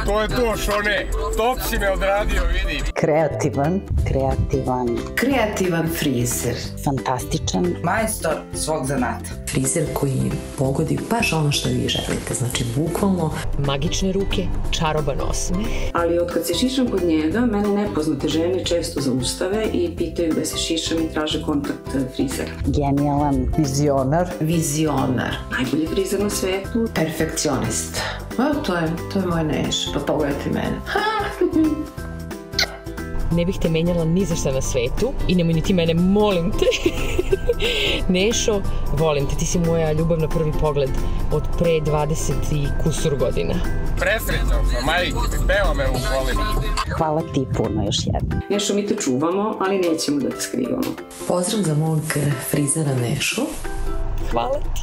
To je to, Šone. Top si me odradio, vidim. Kreativan. Kreativan frizer. Fantastičan. Majstor svog zanata. Frizer koji pogodi baš ono što vi želite, znači bukvalno. Magične ruke, čaroban osmeh. Ali od kad se šišam kod njega, mene nepoznate žene često zaustave i pitaju da se šišam i traže kontakt frizera. Genijalan. Vizionar. Najbolji frizer na svetu. Perfekcionist. To je moj Neš, pa pogledajte mene. Ne bih te menjala ni za šta na svetu i nemoj ni ti mene, molim te. Nešo, volim te, ti si moja ljubav na prvi pogled od pre 20 i kusur godina. Presrećan sam, majke, peva me u kolima. Hvala ti puno još jednom. Nešo, mi te čuvamo, ali nećemo da te skrivamo. Pozdrav za mog frizera Nešu. Hvala ti.